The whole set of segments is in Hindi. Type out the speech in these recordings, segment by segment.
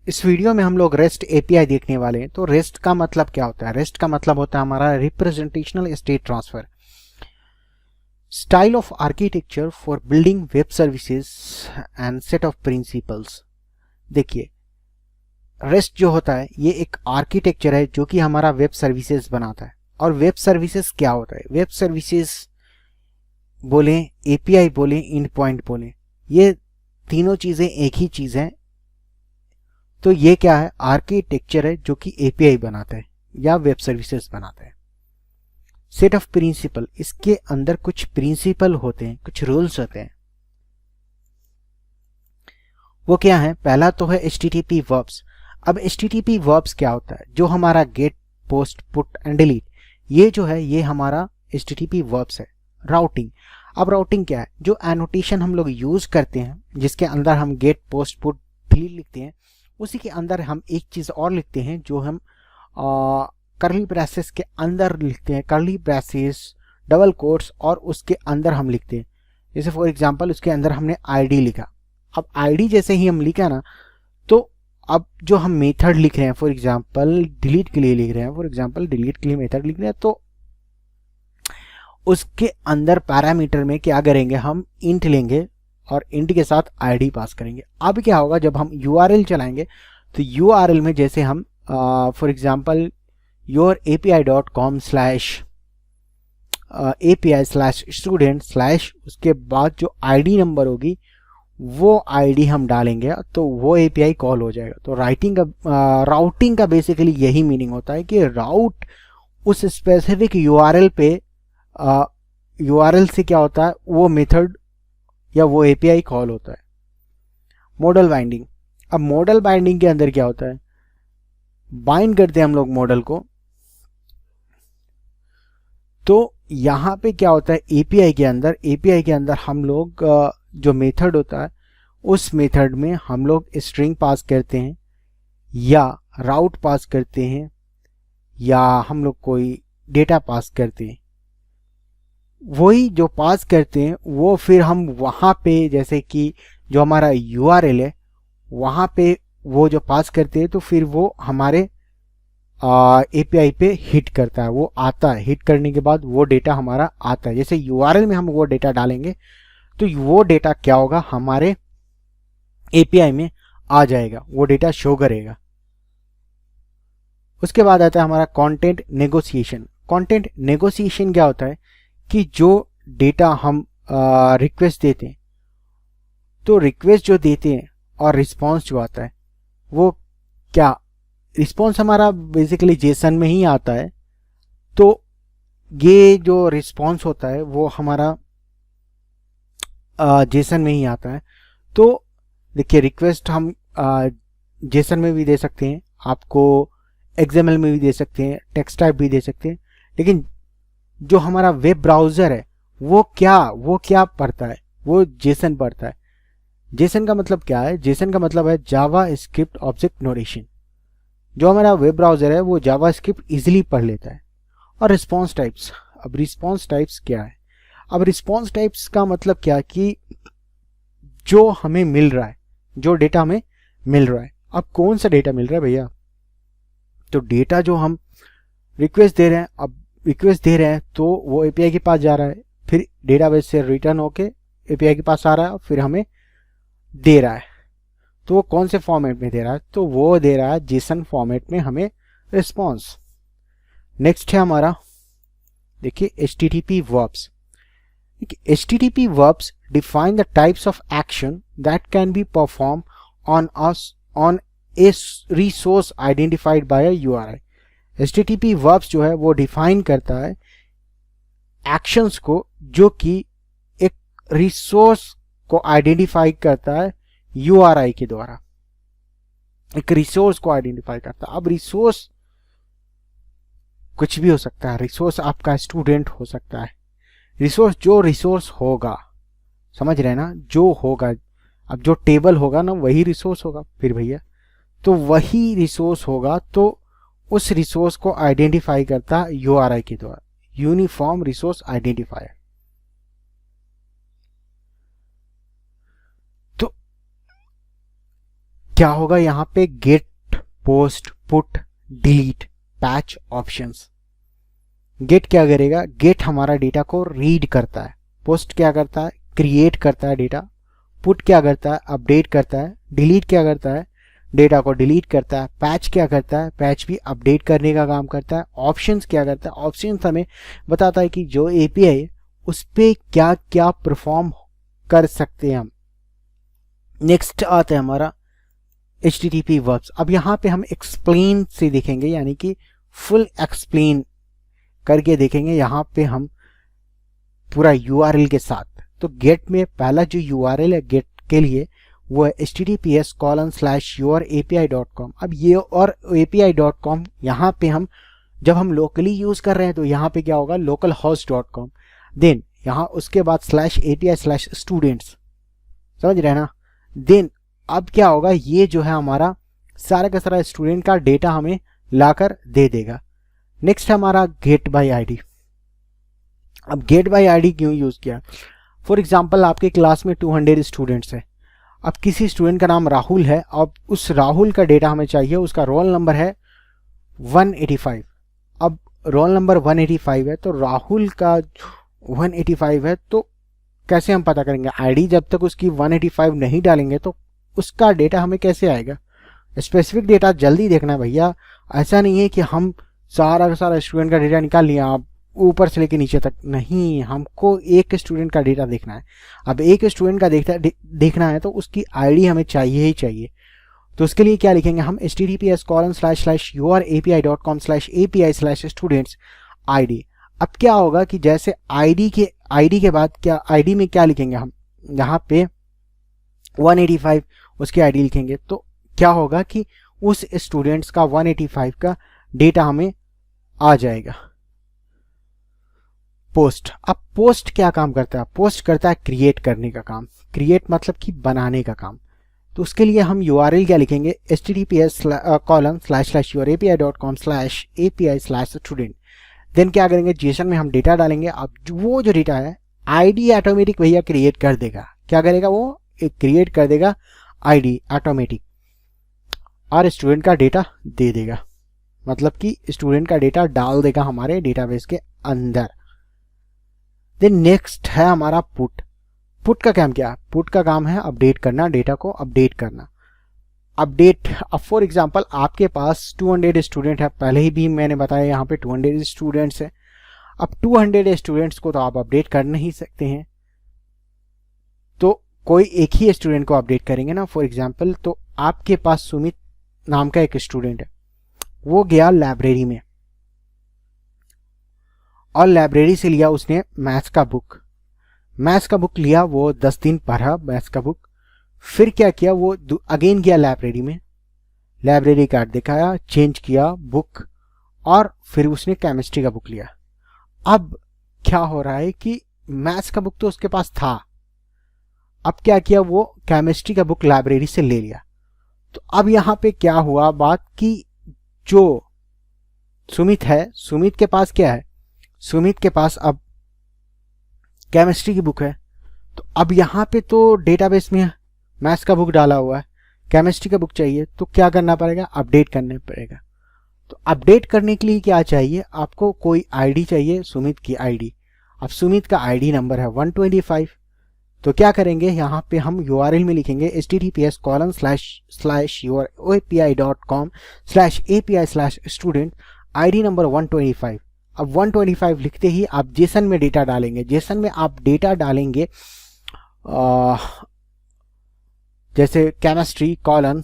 इस वीडियो में हम लोग रेस्ट एपीआई देखने वाले हैं। तो रेस्ट का मतलब क्या होता है? रेस्ट का मतलब होता है हमारा representational state transfer, style of architecture for building web services and set of principles. देखिए, रेस्ट जो होता है ये एक आर्किटेक्चर है जो कि हमारा वेब सर्विसेज बनाता है। और वेब सर्विसेज क्या होता है? वेब सर्विसेज बोले, एपीआई बोले, एंड पॉइंट बोले, ये तीनों चीजें एक ही चीज है। तो ये क्या है? आर्किटेक्चर है जो कि एपीआई बनाता है या वेब सर्विसेज बनाता है। सेट ऑफ प्रिंसिपल, इसके अंदर कुछ प्रिंसिपल होते हैं, कुछ रूल्स होते हैं। वो क्या है? पहला तो है HTTP वर्ब्स। अब HTTP वर्ब्स क्या होता है? जो हमारा get, post, put and delete, ये जो है ये हमारा HTTP वर्ब्स है। राउटिंग, अब राउटिंग क्या है? जो एनोटेशन हम लोग यूज करते हैं जिसके अंदर हम गेट, पोस्ट, पुट, डिलीट लिखते हैं, उसी के अंदर हम एक चीज और लिखते हैं जो हम करली ब्रेसेस के अंदर लिखते हैं। करली ब्रेसेस, डबल कोट्स, और उसके अंदर हम लिखते हैं। जैसे फॉर एग्जांपल उसके अंदर हमने आईडी लिखा। अब आईडी जैसे ही हम लिखा ना, तो अब जो हम मेथड लिख रहे हैं, फॉर एग्जांपल डिलीट के लिए लिख रहे हैं, फॉर एग्जांपल डिलीट के लिए मेथड लिख रहे हैं, तो उसके अंदर पैरामीटर में क्या करेंगे? हम इंट लेंगे और इंट के साथ आईडी पास करेंगे। अब क्या होगा? जब हम यूआरएल चलाएंगे तो यूआरएल में जैसे हम फॉर एग्जांपल yourapi.com/api/student/ उसके बाद जो आईडी नंबर होगी वो आईडी हम डालेंगे तो वो एपीआई कॉल हो जाएगा। तो राउटिंग का बेसिकली यही मीनिंग होता है कि राउट उस स्पेसिफिक यूआरएल पे, यूआरएल से क्या होता है? वो मेथड या वो एपीआई कॉल होता है। मॉडल बाइंडिंग, अब मॉडल बाइंडिंग के अंदर क्या होता है? बाइंड करते हैं हम लोग मॉडल को। तो यहां पे क्या होता है? एपीआई के अंदर हम लोग जो मेथड होता है उस मेथड में हम लोग स्ट्रिंग पास करते हैं या राउट पास करते हैं या हम लोग कोई डेटा पास करते हैं। वही जो पास करते हैं वो फिर हम वहां पे, जैसे कि जो हमारा यूआरएल है वहां पे वो जो पास करते हैं, तो फिर वो हमारे एपीआई पे हिट करता है, वो आता है। हिट करने के बाद वो डेटा हमारा आता है। जैसे यूआरएल में हम वो डेटा डालेंगे तो वो डेटा क्या होगा? हमारे एपीआई में आ जाएगा, वो डेटा शो करेगा। उसके बाद आता है हमारा कंटेंट नेगोशिएशन। कंटेंट नेगोशिएशन क्या होता है कि जो डेटा हम रिक्वेस्ट देते हैं, तो रिक्वेस्ट जो देते हैं और रिस्पांस जो आता है, वो क्या? रिस्पांस हमारा बेसिकली जेसन में ही आता है। तो ये जो रिस्पांस होता है वो हमारा जेसन में ही आता है। तो देखिए, रिक्वेस्ट हम जेसन में भी दे सकते हैं, आपको एक्सएमएल में भी दे सकते हैं, टेक्स्ट टाइप भी दे सकते हैं। लेकिन जो हमारा वेब ब्राउजर है वो क्या पढ़ता है? वो जेसन पढ़ता है। जेसन का मतलब क्या है? जेसन का मतलब है जावा स्क्रिप्ट ऑब्जेक्ट नोटेशन। जो हमारा वेब ब्राउजर है वो जावा स्क्रिप्ट इजिली पढ़ लेता है। और रिस्पॉन्स टाइप्स, अब रिस्पॉन्स टाइप्स क्या है? अब रिस्पॉन्स टाइप्स का मतलब क्या कि जो हमें मिल रहा है, जो डेटा हमें मिल रहा है। अब कौन सा डेटा मिल रहा है भैया? तो डेटा जो हम रिक्वेस्ट दे रहे हैं, अब रिक्वेस्ट दे रहे हैं तो वो एपीआई के पास जा रहा है, फिर डेटाबेस से रिटर्न होके एपीआई के पास आ रहा है, फिर हमें दे रहा है। तो वो कौन से फॉर्मेट में दे रहा है? तो वो दे रहा है जेसन फॉर्मेट में हमें रिस्पॉन्स। नेक्स्ट है हमारा, देखिए, HTTP verbs. HTTP verbs define the types of action that can be performed on a resource identified by a URI. HTTP verbs जो है वो डिफाइन करता है एक्शंस को जो कि एक रिसोर्स को आइडेंटिफाई करता है URI के द्वारा। एक रिसोर्स को आइडेंटिफाई करता है। अब रिसोर्स कुछ भी हो सकता है। रिसोर्स आपका स्टूडेंट हो सकता है। रिसोर्स होगा, समझ रहे हैं ना? जो होगा, अब जो टेबल होगा ना वही रिसोर्स होगा फिर भैया। तो वही रिसोर्स होगा, तो उस रिसोर्स को आइडेंटिफाई करता है यूआरआई के द्वारा, यूनिफॉर्म रिसोर्स आइडेंटिफायर। तो क्या होगा यहाँ पे, get, post, put, delete, patch options. Get क्या करेगा, गेट हमारा डेटा को रीड करता है, पोस्ट क्या करता है, क्रिएट करता है डेटा, पुट क्या करता है, अपडेट करता है, डिलीट क्या करता है, डेटा को डिलीट करता है, पैच क्या करता है, पैच भी अपडेट करने का काम करता है, ऑप्शंस क्या करता है, ऑप्शंस हमें बताता है कि जो एपीआई है उस पे क्या क्या परफॉर्म कर सकते हैं हम। नेक्स्ट आता है हमारा HTTP वर्ब्स। अब यहाँ पे हम एक्सप्लेन से देखेंगे, यानी कि फुल एक्सप्लेन करके देखेंगे यहाँ पे हम पूरा URL के साथ। तो गेट में पहला जो URL है गेट के लिए वो है https://yourapi.com। अब ये और api.com यहाँ पे हम जब हम लोकली यूज कर रहे हैं तो यहाँ पे क्या होगा, localhost.com। देन यहाँ उसके बाद /API/students, समझ रहे हैं ना। देन अब क्या होगा, ये जो है हमारा सारा का सारा स्टूडेंट का डेटा हमें लाकर दे देगा। नेक्स्ट हमारा गेट बाय आईडी। अब गेट बाय आईडी क्यों यूज किया, फॉर एग्जांपल आपके क्लास में 200 स्टूडेंट्स हैं। अब किसी स्टूडेंट का नाम राहुल है, अब उस राहुल का डेटा हमें चाहिए, उसका रोल नंबर है 185। अब रोल नंबर 185 है तो राहुल का 185 है, तो कैसे हम पता करेंगे, आईडी जब तक उसकी 185 नहीं डालेंगे तो उसका डेटा हमें कैसे आएगा। स्पेसिफिक डेटा जल्दी देखना है भैया, ऐसा नहीं है कि हम सारा का सारा स्टूडेंट का डेटा निकाल लिया आप ऊपर से लेके नीचे तक, नहीं, हमको एक स्टूडेंट का डेटा देखना है। अब एक स्टूडेंट का देखना है तो उसकी आईडी हमें चाहिए ही चाहिए। तो उसके लिए क्या लिखेंगे हम, https://yourapi.com/api/students_id। अब क्या होगा कि जैसे आईडी के बाद क्या, आईडी में क्या लिखेंगे हम, यहाँ पे 185 उसकी आईडी लिखेंगे, तो क्या होगा कि उस स्टूडेंट्स का 185 का डेटा हमें आ जाएगा। पोस्ट। अब पोस्ट क्या काम करता है, पोस्ट करता है क्रिएट करने का काम, क्रिएट मतलब कि बनाने का काम। तो उसके लिए हम URL क्या लिखेंगे, https://yourapi.com/api/student। देन क्या करेंगे, जेसन में हम डेटा डालेंगे। अब वो जो डेटा है आईडी ऑटोमेटिक भैया क्रिएट कर देगा, क्या करेगा वो, क्रिएट कर देगा आईडी ऑटोमेटिक और स्टूडेंट का डेटा दे देगा, मतलब कि स्टूडेंट का डेटा डाल देगा हमारे डेटाबेस के अंदर। देन नेक्स्ट है हमारा पुट। पुट का काम क्या है, पुट का काम है अपडेट करना, डेटा को अपडेट करना। अपडेट, अब फॉर एग्जांपल आपके पास 200 स्टूडेंट है, पहले ही भी मैंने बताया यहाँ पे 200 स्टूडेंट्स है। अब 200 स्टूडेंट्स को तो आप अपडेट कर नहीं सकते हैं, तो कोई एक ही स्टूडेंट को अपडेट करेंगे ना। फॉर एग्जांपल तो आपके पास सुमित नाम का एक स्टूडेंट है, वो गया लाइब्रेरी में और लाइब्रेरी से लिया उसने मैथ्स का बुक, मैथ्स का बुक लिया, वो 10 दिन पढ़ा मैथ्स का बुक। फिर क्या किया, वो अगेन गया लाइब्रेरी में, लाइब्रेरी कार्ड दिखाया, चेंज किया बुक, और फिर उसने केमिस्ट्री का बुक लिया। अब क्या हो रहा है कि मैथ्स का बुक तो उसके पास था, अब क्या किया, वो केमिस्ट्री का बुक लाइब्रेरी से ले लिया। तो अब यहाँ पे क्या हुआ बात कि जो सुमित है, सुमित के पास क्या है, सुमित के पास अब केमिस्ट्री की बुक है। तो अब यहाँ पे तो डेटाबेस में मैथ्स का बुक डाला हुआ है, केमिस्ट्री का बुक चाहिए, तो क्या करना पड़ेगा, अपडेट करना पड़ेगा। तो अपडेट करने के लिए क्या चाहिए आपको, कोई आईडी चाहिए, सुमित की आईडी। अब सुमित का आईडी नंबर है 125। तो क्या करेंगे, यहाँ पे हम URL में लिखेंगे https://yourapi.com/api/student आईडी नंबर 125। अब 125 लिखते ही आप जेसन में डेटा डालेंगे, जेसन में आप डेटा डालेंगे जैसे chemistry colon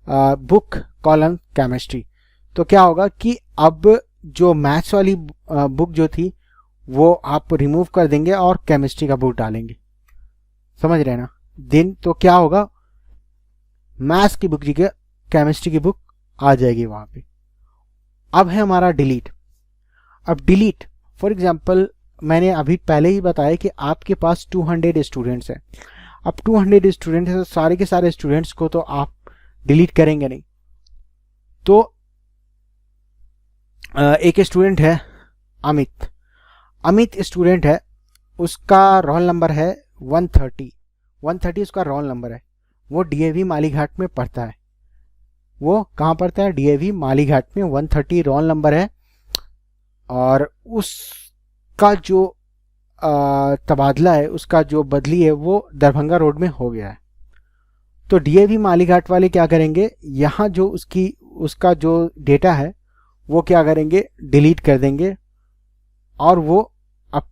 book colon chemistry. तो क्या होगा कि अब जो मैथ्स वाली बुक जो थी वो आप रिमूव कर देंगे और केमिस्ट्री का बुक डालेंगे, समझ रहे हैं ना। देन तो क्या होगा, मैथ्स की बुक जगह केमिस्ट्री की बुक आ जाएगी वहां पे। अब है हमारा डिलीट। अब डिलीट, फॉर एग्जांपल मैंने अभी पहले ही बताया कि आपके पास 200 स्टूडेंट्स हैं। अब 200 स्टूडेंट्स हैं, सारे के सारे स्टूडेंट्स को तो आप डिलीट करेंगे नहीं। तो एक स्टूडेंट है अमित, अमित स्टूडेंट है, उसका रोल नंबर है 130 उसका रोल नंबर है। वो डीएवी मालीघाट में पड़ता है। वो कहाँ पड़ता है? डीएवी मालीघाट में। 130 रोल नंबर है और उसका जो तबादला है, उसका जो बदली है वो दरभंगा रोड में हो गया है। तो डीएवी मालीघाट वाले क्या करेंगे, यहाँ जो उसका जो डेटा है वो क्या करेंगे, डिलीट कर देंगे और वो अब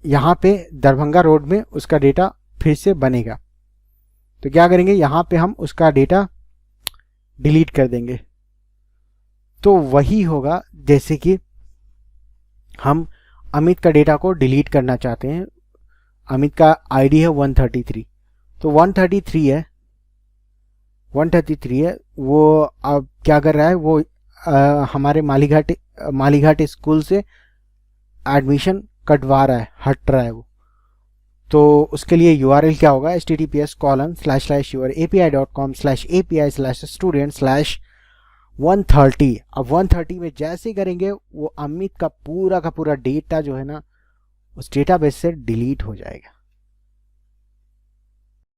यहाँ पे दरभंगा रोड में उसका डेटा फिर से बनेगा। तो क्या करेंगे, यहाँ पे हम उसका डेटा डिलीट कर देंगे। तो वही होगा जैसे कि हम अमित का डेटा को डिलीट करना चाहते हैं। अमित का आईडी है 133, तो 133 है। वो अब क्या कर रहा है, वो हमारे मालीघाट स्कूल से एडमिशन कटवा रहा है, हट रहा है वो। तो उसके लिए URL क्या होगा, https://yourapi.com/api/student/130। अब 130 में जैसे ही करेंगे वो अमित का पूरा डेटा जो है ना उस डेटाबेस से डिलीट हो जाएगा।